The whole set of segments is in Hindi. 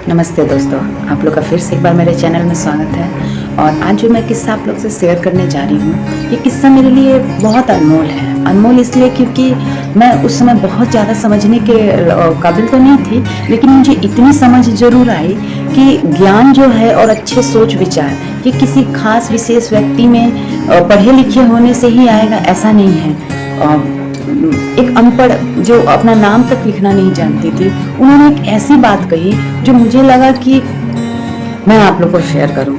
नमस्ते दोस्तों, आप लोग का फिर से एक बार मेरे चैनल में स्वागत है। और आज जो मैं किस्सा आप लोग से शेयर करने जा रही हूँ, ये किस्सा मेरे लिए बहुत अनमोल है। अनमोल इसलिए क्योंकि मैं उस समय बहुत ज़्यादा समझने के काबिल तो नहीं थी, लेकिन मुझे इतनी समझ ज़रूर आई कि ज्ञान जो है और अच्छे सोच विचार ये किसी खास विशेष व्यक्ति में पढ़े लिखे होने से ही आएगा, ऐसा नहीं है। एक अनपढ़ जो अपना नाम तक लिखना नहीं जानती थी, उन्होंने एक ऐसी बात कही जो मुझे लगा कि मैं आप लोग को शेयर करूं।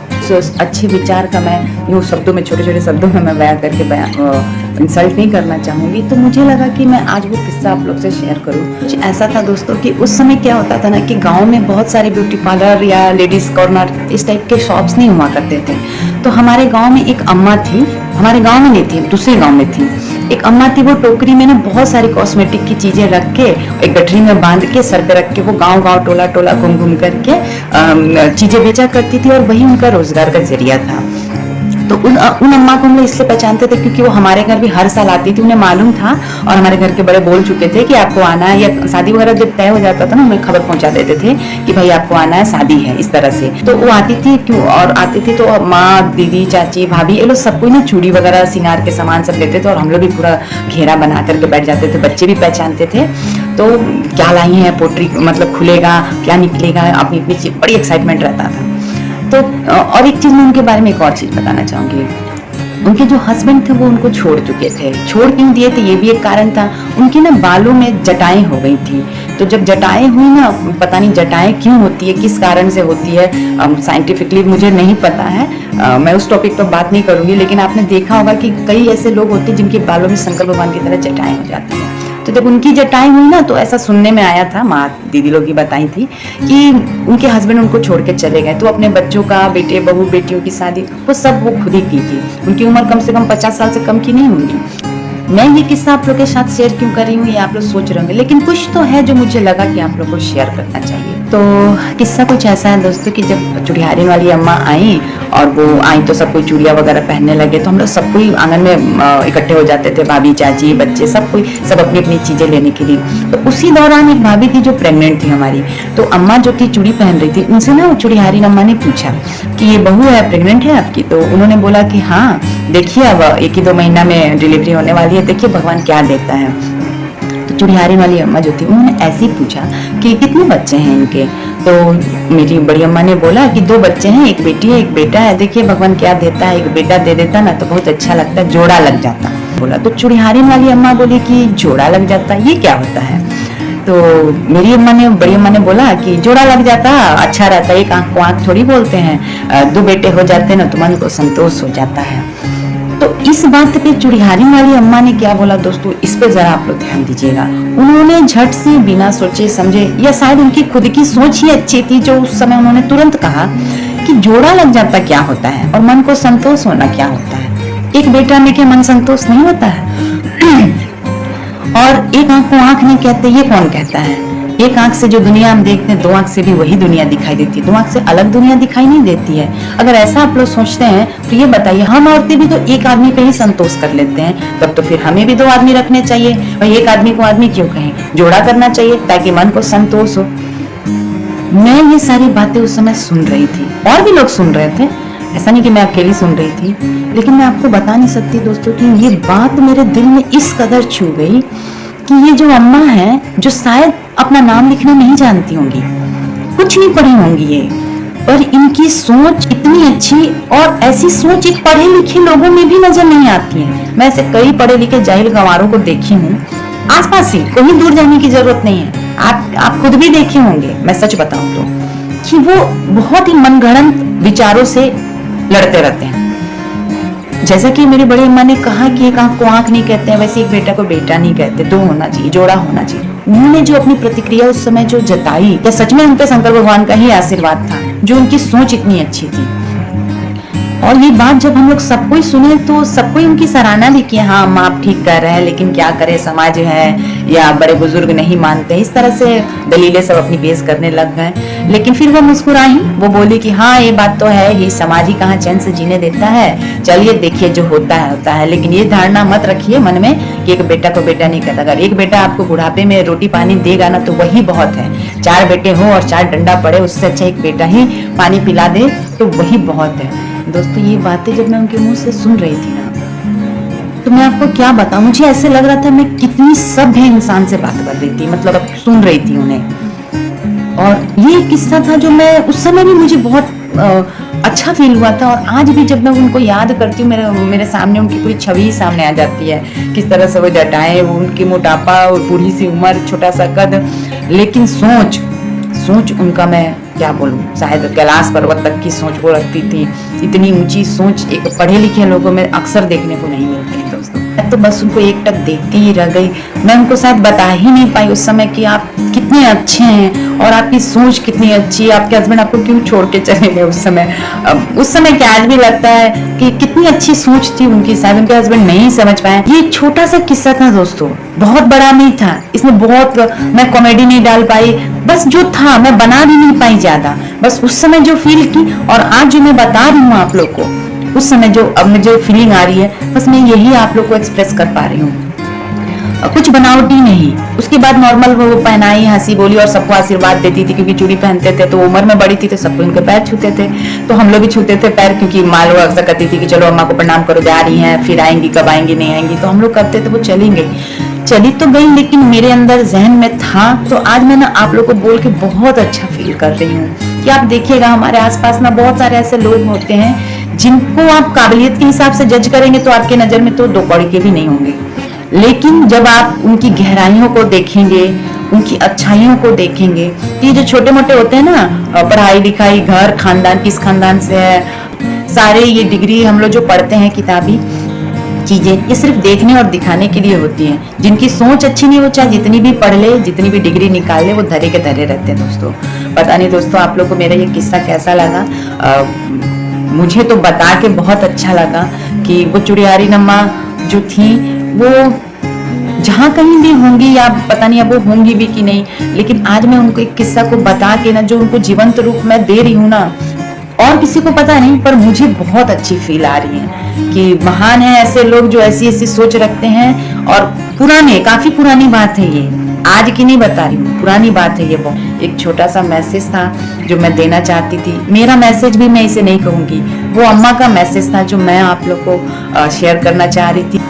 अच्छे विचार का मैं यूँ शब्दों में, छोटे छोटे शब्दों में मैं बयां करके इंसल्ट नहीं करना चाहूँगी, तो मुझे लगा कि मैं आज वो किस्सा आप लोग से शेयर करूं। कुछ ऐसा था दोस्तों कि उस समय क्या होता था ना कि गांव में बहुत सारे ब्यूटी पार्लर या लेडीज कॉर्नर इस टाइप के शॉप्स नहीं हुआ करते थे। तो हमारे गाँव में एक अम्मा थी, हमारे गाँव में नहीं थी, दूसरे गाँव में थी एक अम्मा थी। वो टोकरी में ना बहुत सारी कॉस्मेटिक की चीजें रख के एक गठरी में बांध के सर पे रख के वो गांव गांव टोला टोला घूम घूम करके चीजें बेचा करती थी और वही उनका रोजगार का जरिया था। तो उन अम्मा को हम लोग इसलिए पहचानते थे क्योंकि वो हमारे घर भी हर साल आती थी, उन्हें मालूम था और हमारे घर के बड़े बोल चुके थे कि आपको आना है, या शादी वगैरह जब तय हो जाता था ना हमें खबर पहुंचा देते थे कि भाई आपको आना है, शादी है, इस तरह से। तो वो आती थी क्यों, और आती थी तो माँ, दीदी, चाची, भाभी, ये लोग सब कोई ना चूड़ी वगैरह श्रृंगार के सामान सब लेते थे और हम लोग भी पूरा घेरा बना करके बैठ जाते थे। बच्चे भी पहचानते थे तो क्या लाई है, पोट्री मतलब खुलेगा, क्या निकलेगा, अपनी अपनी बड़ी एक्साइटमेंट रहता था। तो और एक चीज मैं उनके बारे में एक और चीज बताना चाहूंगी, उनके जो हस्बैंड थे वो उनको छोड़ चुके थे। छोड़ क्यों दिए थे ये भी एक कारण था, उनकी ना बालों में जटाएं हो गई थी। तो जब जटाएं हुई ना, पता नहीं जटाएं क्यों होती है, किस कारण से होती है, साइंटिफिकली मुझे नहीं पता है, मैं उस टॉपिक पर बात नहीं करूंगी। लेकिन आपने देखा होगा कि कई ऐसे लोग होते हैं जिनके बालों में शंकर भगवान की तरह जटाएं हो जाती है। तो जब उनकी जटाएं हुई ना, तो ऐसा सुनने में आया था, माँ दीदी लोग ही बताई थी कि उनके हस्बैंड उनको छोड़ के चले गए। तो अपने बच्चों का, बेटे बहू बेटियों की शादी वो सब वो खुद ही की थी। उनकी उम्र कम से कम 50 साल से कम की नहीं होंगी। मैं ये किस्सा आप लोग के साथ शेयर क्यों कर रही हूँ ये आप लोग सोच रहे होंगे, लेकिन कुछ तो है जो मुझे लगा कि आप लोग को शेयर करना चाहिए। तो किस्सा कुछ ऐसा है दोस्तों कि जब चुड़ियारिन वाली अम्मा आई और वो आई तो सब कोई चूड़िया वगैरह पहनने लगे, तो हम लोग सब कोई आंगन में इकट्ठे हो जाते थे, भाभी, चाची, बच्चे, सब कोई सब अपनी अपनी चीजें लेने के लिए। तो उसी दौरान एक भाभी थी जो प्रेग्नेंट थी हमारी। तो अम्मा जो थी चूड़ी पहन रही थी, उनसे ना चुड़ियारिन अम्मा ने पूछा कि ये बहू है, प्रेग्नेंट है आपकी? तो उन्होंने बोला कि हाँ, देखिए अब 1 ही 2 महीना में डिलीवरी होने वाली है, देखिए भगवान क्या देता है। तो चुड़ियारिन वाली अम्मा जो थी उन्होंने ऐसे ही पूछा कि कितने बच्चे हैं इनके? तो मेरी बड़ी अम्मा ने बोला कि 2 बच्चे हैं, एक बेटी है एक बेटा है, देखिए भगवान क्या देता है, एक बेटा दे देता ना तो बहुत अच्छा लगता, जोड़ा लग जाता बोला। तो चुड़ियारिन वाली अम्मा बोली कि जोड़ा लग जाता, ये क्या होता है? तो मेरी अम्मा ने, बड़ी अम्मा ने बोला कि जोड़ा लग जाता अच्छा रहता, एक आंख को आंख थोड़ी बोलते हैं, 2 बेटे हो जाते ना तो मन को संतोष हो जाता है। तो इस बात पे चुड़ियारिन वाली अम्मा ने क्या बोला दोस्तों, इस पे जरा आप लोग ध्यान दीजिएगा। उन्होंने झट से बिना सोचे समझे, या शायद उनकी खुद की सोच ही अच्छी थी, जो उस समय उन्होंने तुरंत कहा कि जोड़ा लग जाता क्या होता है और मन को संतोष होना क्या होता है। एक बेटा में क्या मन संतोष नहीं होता है? और एक आंख को आंख नहीं कहते, ये कौन कहता है? एक आंख से जो दुनिया हम देखते हैं, 2 आंख से भी वही दुनिया दिखाई देती है, 2 आंख से अलग दुनिया दिखाई नहीं देती है। अगर ऐसा आप लोग सोचते हैं तो ये बताइए, हम औरतें भी तो एक आदमी पे ही संतोष कर लेते हैं, तब तो फिर हमें भी 2 आदमी रखने चाहिए। भाई एक आदमी को आदमी क्यों कहें, जोड़ा करना चाहिए ताकि मन को संतोष हो। मैं ये सारी बातें उस समय सुन रही थी, और भी लोग सुन रहे थे, ऐसा नहीं कि मैं अकेली सुन रही थी। लेकिन मैं आपको बता नहीं सकती दोस्तों कि ये बात मेरे दिल में इस कदर छू गई कि ये जो अम्मा है, जो शायद अपना नाम लिखना नहीं जानती होंगी, कुछ नहीं पढ़ी होंगी ये, पर इनकी सोच इतनी अच्छी, और ऐसी सोच एक पढ़े लिखे लोगों में भी नजर नहीं आती है। मैं ऐसे कई पढ़े लिखे जाहिल गंवारों को देखी हूँ आसपास ही, कहीं दूर जाने की जरूरत नहीं है। आप खुद भी देखे होंगे, मैं सच बताऊं तो, कि वो बहुत ही मनगढ़ंत विचारों से लड़ते रहते हैं। जैसा कि मेरी बड़ी अम्मा ने कहा कि एक आंख को आंख नहीं कहते हैं, वैसे एक बेटा को बेटा नहीं कहते, 2 होना चाहिए, जोड़ा होना चाहिए। उन्होंने जो अपनी प्रतिक्रिया उस समय जो जताई, या सच में उन पे शंकर भगवान का ही आशीर्वाद था, जो उनकी सोच इतनी अच्छी थी। और ये बात जब हम लोग सबको ही सुने तो सबको ही उनकी सराहना भी की, हाँ अम्मा आप ठीक कर रहे हैं, लेकिन क्या करें समाज है या बड़े बुजुर्ग नहीं मानते, इस तरह से दलीलें सब अपनी पेश करने लग गए। लेकिन फिर वो मुस्कुराई, वो बोली कि हाँ ये बात तो है ही, समाज ही कहाँ चैन से जीने देता है, चलिए देखिए जो होता है, लेकिन ये धारणा मत रखिए मन में कि एक बेटा को बेटा नहीं कहता। अगर एक बेटा आपको बुढ़ापे में रोटी पानी देगा ना तो वही बहुत है। 4 बेटे हो और 4 डंडा पड़े, उससे अच्छा एक बेटा ही पानी पिला दे तो वही बहुत है। दोस्तों ये बातें जब मैं उनके मुंह से सुन रही थी ना, तो मैं आपको क्या बताऊं, मुझे ऐसे लग रहा था मैं कितनी सभ्य इंसान से बात कर रही थी, मतलब अब सुन रही थी उन्हें। और ये किस्सा था जो मैं उस समय भी मुझे बहुत अच्छा फील हुआ था, और आज भी जब मैं उनको याद करती हूँ मेरे सामने उनकी पूरी छवि सामने आ जाती है। किस तरह से वो जटाएं, वो उनकी मोटापा और बूढ़ी सी उम्र, छोटा सा कद, लेकिन सोच उनका मैं क्या बोलूं, शायद कैलाश पर्वत तक की सोच वो रखती थी। इतनी ऊंची सोच एक पढ़े लिखे लोगों में अक्सर देखने को नहीं मिलती है दोस्तों। तो बस उनको एक टक देखती ही रह गई। मैं उनको शायद बता ही नहीं पाई उस समय कि आप कितने अच्छे हैं और आपकी सोच कितनी अच्छी है। आपके हस्बैंड आपको क्यों छोड़ के चले गए उस समय क्या आज भी लगता है कि कितनी अच्छी सोच थी उनकी, शायद उनके हस्बैंड नहीं समझ पाए। ये एक छोटा सा किस्सा था दोस्तों, बहुत बड़ा नहीं था, इसमें बहुत मैं कॉमेडी नहीं डाल पाई, बस जो था मैं बना भी नहीं पाई ज्यादा, बस उस समय जो फील की और आज जो मैं बता रही हूँ आप लोग को, उस समय जो अब में जो फीलिंग आ रही है, बस मैं यही आप लोग को एक्सप्रेस कर पा रही हूँ, कुछ बनावटी नहीं। उसके बाद नॉर्मल वो पहनाई, हंसी बोली और सबको आशीर्वाद देती थी, क्योंकि चूड़ी पहनते थे तो उम्र में बड़ी थी तो सबको उनके पैर छूते थे, तो हम लोग भी छूते थे पैर, क्योंकि माँ लोग अक्सर कहती थी कि चलो अम्मा को प्रणाम करो, जा रही हैं, फिर आएंगी, कब आएंगी नहीं आएंगी, तो हम लोग करते थे। वो चली तो गई, लेकिन मेरे अंदर जहन में था। तो आज मैं ना आप लोग को बोल के बहुत अच्छा फील कर रही हूँ कि आप देखिएगा हमारे आसपास ना बहुत सारे ऐसे लोग होते हैं जिनको आप काबिलियत के हिसाब से जज करेंगे तो आपके नजर में तो 2 कौड़ी के भी नहीं होंगे, लेकिन जब आप उनकी गहराइयों को देखेंगे, उनकी अच्छाइयों को देखेंगे, ये जो छोटे मोटे होते हैं ना, पढ़ाई लिखाई, घर, खानदान, किस खानदान से है, सारे ये डिग्री हम लोग जो पढ़ते हैं किताबी चीजें, ये सिर्फ देखने और दिखाने के लिए होती हैं। जिनकी सोच अच्छी नहीं, वो चाहे जितनी भी पढ़ ले, जितनी भी डिग्री निकाल ले, वो धरे के धरे रहते हैं दोस्तों। पता नहीं दोस्तों आप लोग को मेरा ये किस्सा कैसा लगा। मुझे तो बता के बहुत अच्छा लगा कि वो चुड़ियारी नम्मा जो थी वो जहाँ कहीं भी होंगी, या पता नहीं अब वो होंगी भी कि नहीं, लेकिन आज मैं उनको एक किस्सा को बता के ना, जो उनको जीवंत रूप में दे रही हूँ ना, और किसी को पता नहीं, पर मुझे बहुत अच्छी फील आ रही है कि महान है ऐसे लोग जो ऐसी ऐसी सोच रखते हैं। और काफी पुरानी बात है ये, आज की नहीं बता रही हूँ, पुरानी बात है ये। बहुत एक छोटा सा मैसेज था जो मैं देना चाहती थी। मेरा मैसेज भी मैं इसे नहीं कहूंगी, वो अम्मा का मैसेज था जो मैं आप लोग को शेयर करना चाह रही थी।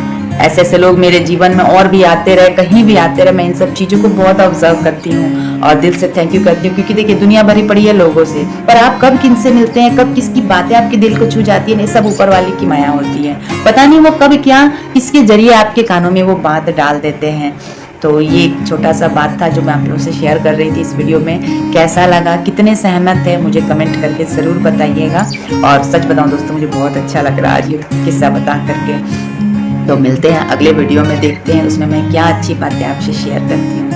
ऐसे ऐसे लोग मेरे जीवन में और भी आते रहे, कहीं भी आते रहे। मैं इन सब चीजों को बहुत ऑब्जर्व करती हूँ और दिल से थैंक यू करती हूँ, क्योंकि देखिए दुनिया भरी पड़ी है लोगों से, पर आप कब किन से मिलते हैं, कब किसकी बातें आपके दिल को छू जाती है, सब ऊपर वाले की माया होती है। पता नहीं वो कब क्या किसके जरिए आपके कानों में वो बात डाल देते हैं। तो ये एक छोटा सा बात था जो मैं आप लोगों से शेयर कर रही थी इस वीडियो में। कैसा लगा, कितने सहमत है, मुझे कमेंट करके जरूर बताइएगा। और सच बताऊं दोस्तों, मुझे बहुत अच्छा लग रहा है आज ये किस्सा बता करके। तो मिलते हैं अगले वीडियो में, देखते हैं उसमें मैं क्या अच्छी बातें आपसे शेयर करती हूँ।